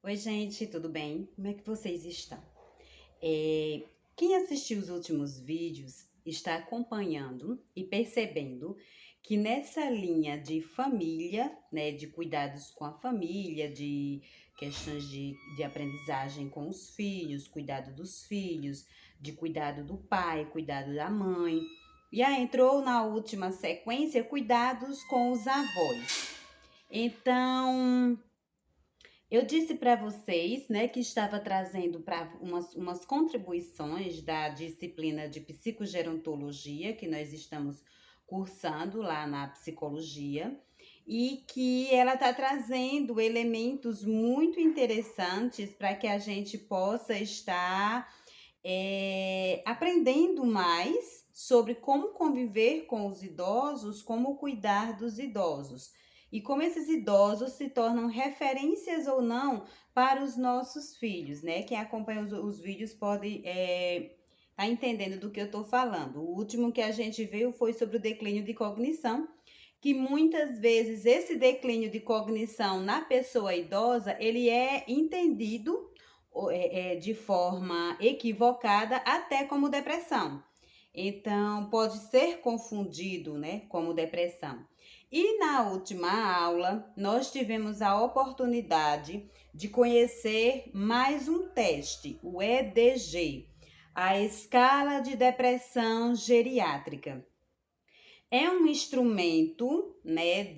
Oi, gente, tudo bem? Como é que vocês estão? É, Quem assistiu os últimos vídeos está acompanhando e percebendo que nessa linha de família, né, de cuidados com a família, de questões de aprendizagem com os filhos, cuidado dos filhos, de cuidado do pai, cuidado da mãe, e aí entrou na última sequência cuidados com os avós. Então, eu disse para vocês, né, que estava trazendo para umas contribuições da disciplina de psicogerontologia que nós estamos cursando lá na psicologia e que ela está trazendo elementos muito interessantes para que a gente possa estar aprendendo mais sobre como conviver com os idosos, como cuidar dos idosos e como esses idosos se tornam referências ou não para os nossos filhos, né? Quem acompanha os vídeos pode tá entendendo do que eu estou falando. O último que a gente viu foi sobre o declínio de cognição, que muitas vezes esse declínio de cognição na pessoa idosa, ele é entendido de forma equivocada até como depressão. Então, pode ser confundido, né, como depressão. E na última aula, nós tivemos a oportunidade de conhecer mais um teste, o EDG, a escala de depressão geriátrica. É um instrumento, né,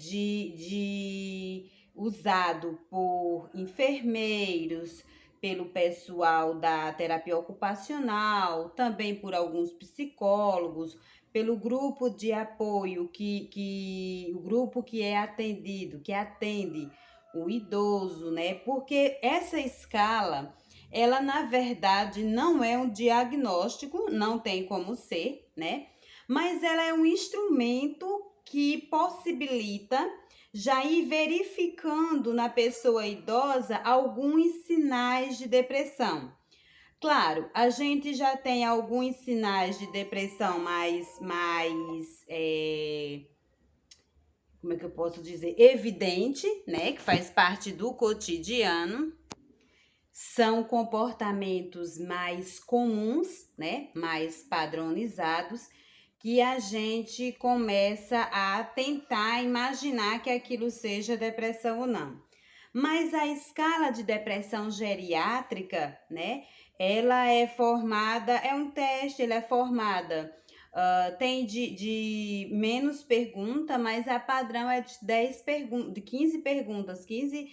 usado por enfermeiros, pelo pessoal da terapia ocupacional, também por alguns psicólogos, pelo grupo de apoio o grupo que é atendido, que atende o idoso, né? Porque essa escala, ela na verdade não é um diagnóstico, não tem como ser, né? Mas ela é um instrumento que possibilita já ir verificando na pessoa idosa alguns sinais de depressão. Claro, a gente já tem alguns sinais de depressão como é que eu posso dizer, evidente, né, que faz parte do cotidiano. São comportamentos mais comuns, né, mais padronizados, que a gente começa a tentar imaginar que aquilo seja depressão ou não. Mas a escala de depressão geriátrica, né? Ela é formada, é um teste, ela é formada, tem de menos pergunta, mas a padrão é de 10 perguntas, de 15 perguntas, 15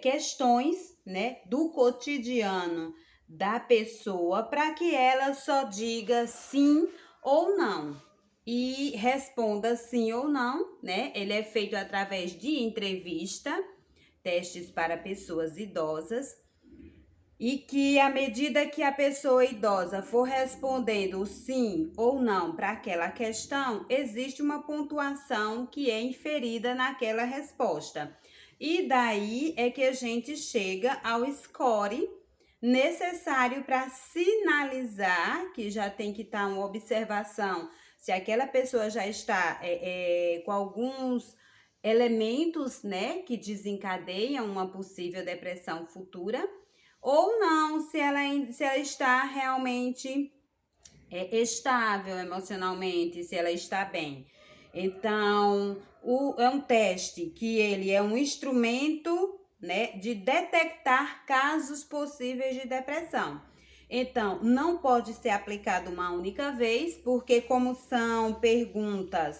questões, né, do cotidiano da pessoa para que ela só diga sim ou não e responda sim ou não, né? Ele é feito através de entrevista, testes para pessoas idosas, e que à medida que a pessoa idosa for respondendo sim ou não para aquela questão, existe uma pontuação que é inferida naquela resposta. E daí é que a gente chega ao score necessário para sinalizar que já tem que estar uma observação se aquela pessoa já está com alguns elementos, né, que desencadeiam uma possível depressão futura, ou não, se ela está realmente estável emocionalmente, se ela está bem. Então, é um teste que ele é um instrumento, né, de detectar casos possíveis de depressão. Então, não pode ser aplicado uma única vez, porque como são perguntas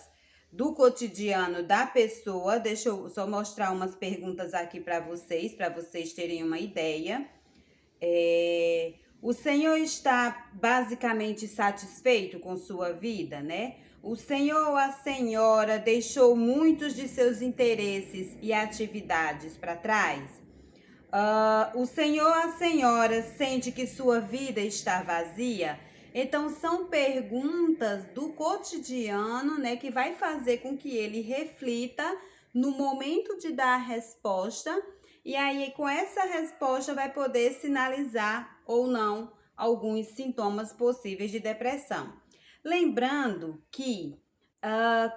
do cotidiano da pessoa, deixa eu só mostrar umas perguntas aqui para vocês terem uma ideia. O senhor está basicamente satisfeito com sua vida, né? O senhor ou a senhora deixou muitos de seus interesses e atividades para trás? O senhor ou a senhora sente que sua vida está vazia? Então, são perguntas do cotidiano, né, que vai fazer com que ele reflita no momento de dar a resposta, e aí, com essa resposta, vai poder sinalizar ou não alguns sintomas possíveis de depressão. Lembrando que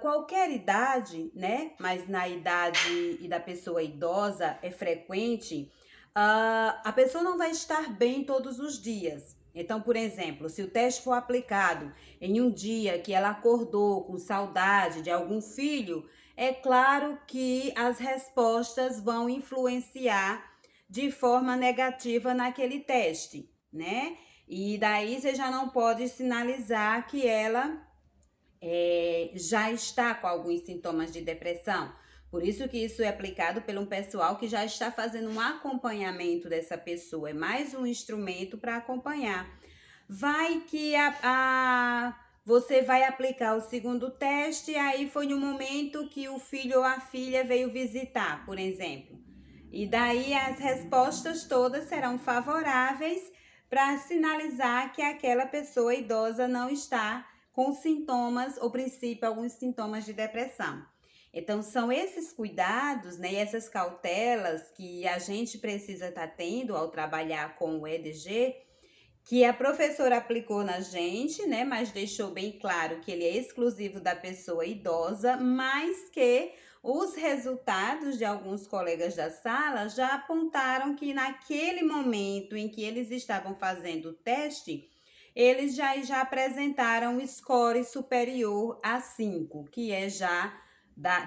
qualquer idade, né, mas na idade e da pessoa idosa é frequente a pessoa não vai estar bem todos os dias. Então, por exemplo, se o teste for aplicado em um dia que ela acordou com saudade de algum filho, é claro que as respostas vão influenciar de forma negativa naquele teste, né? E daí você já não pode sinalizar que ela já está com alguns sintomas de depressão. Por isso que isso é aplicado por um pessoal que já está fazendo um acompanhamento dessa pessoa. É mais um instrumento para acompanhar. Vai que você vai aplicar o segundo teste, aí foi no momento que o filho ou a filha veio visitar, por exemplo. E daí as respostas todas serão favoráveis para sinalizar que aquela pessoa idosa não está com sintomas, ou princípio, alguns sintomas de depressão. Então, são esses cuidados, né, e essas cautelas que a gente precisa estar tendo ao trabalhar com o EDG, que a professora aplicou na gente, né, mas deixou bem claro que ele é exclusivo da pessoa idosa, mas que os resultados de alguns colegas da sala já apontaram que naquele momento em que eles estavam fazendo o teste, eles já apresentaram um score superior a 5, que é já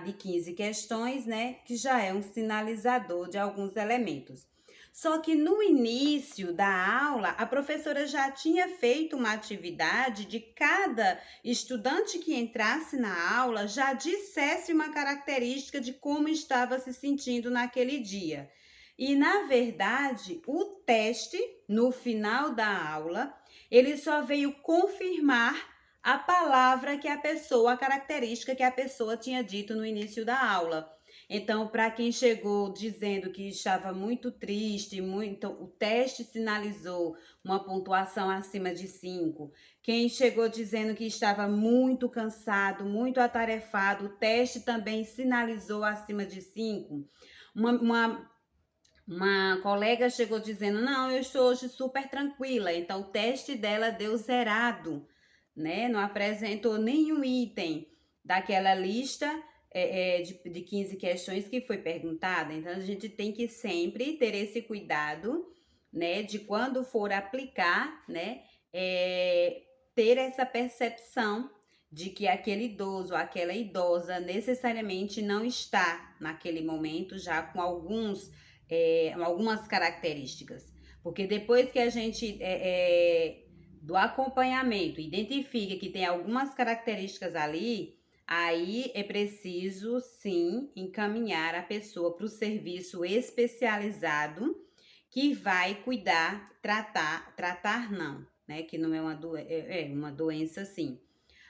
de 15 questões, né, que já é um sinalizador de alguns elementos. Só que no início da aula, a professora já tinha feito uma atividade de cada estudante que entrasse na aula já dissesse uma característica de como estava se sentindo naquele dia. E, na verdade, o teste, no final da aula, ele só veio confirmar a palavra que a pessoa, a característica que a pessoa tinha dito no início da aula. Então, para quem chegou dizendo que estava muito triste, o teste sinalizou uma pontuação acima de 5. Quem chegou dizendo que estava muito cansado, muito atarefado, o teste também sinalizou acima de 5. Uma colega chegou dizendo: não, eu estou hoje super tranquila. Então, o teste dela deu zerado, né? Não apresentou nenhum item daquela lista de 15 questões que foi perguntada. Então, a gente tem que sempre ter esse cuidado, né? De quando for aplicar, né? Ter essa percepção de que aquele idoso ou aquela idosa necessariamente não está naquele momento já com algumas características. Porque depois que a gente do acompanhamento identifica que tem algumas características ali, aí é preciso sim encaminhar a pessoa para o serviço especializado que vai cuidar, tratar não, né? Que não é uma doença sim,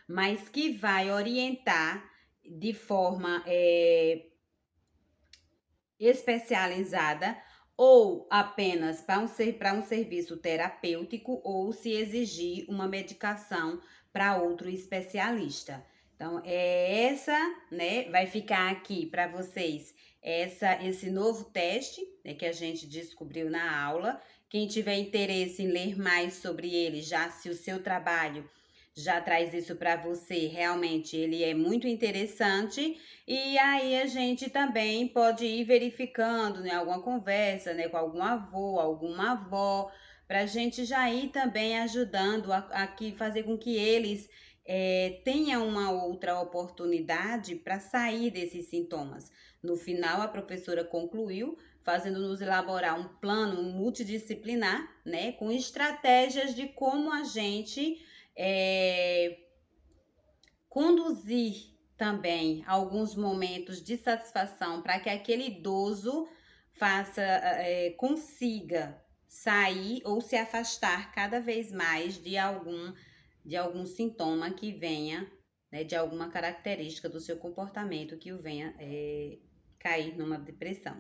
mas que vai orientar de forma especializada ou apenas para um serviço terapêutico ou se exigir uma medicação para outro especialista. Então, né, vai ficar aqui para vocês esse novo teste, né, que a gente descobriu na aula. Quem tiver interesse em ler mais sobre ele, já se o seu trabalho já traz isso para você, realmente ele é muito interessante. E aí a gente também pode ir verificando, né, alguma conversa, né, com algum avô, alguma avó, para a gente já ir também ajudando a fazer com que eles tenham uma outra oportunidade para sair desses sintomas. No final, a professora concluiu fazendo-nos elaborar um plano multidisciplinar, né, com estratégias de como a gente conduzir também alguns momentos de satisfação para que aquele idoso consiga sair ou se afastar cada vez mais de algum sintoma que venha, né, de alguma característica do seu comportamento que o venha cair numa depressão.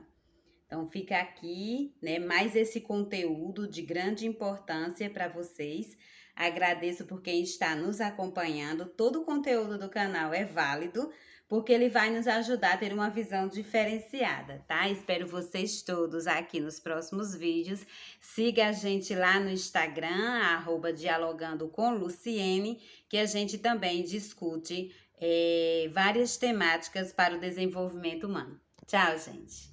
Então, fica aqui, né, mais esse conteúdo de grande importância para vocês. Agradeço por quem está nos acompanhando. Todo o conteúdo do canal é válido, porque ele vai nos ajudar a ter uma visão diferenciada, tá? Espero vocês todos aqui nos próximos vídeos. Siga a gente lá no Instagram, @dialogando com Luciene, que a gente também discute várias temáticas para o desenvolvimento humano. Tchau, gente!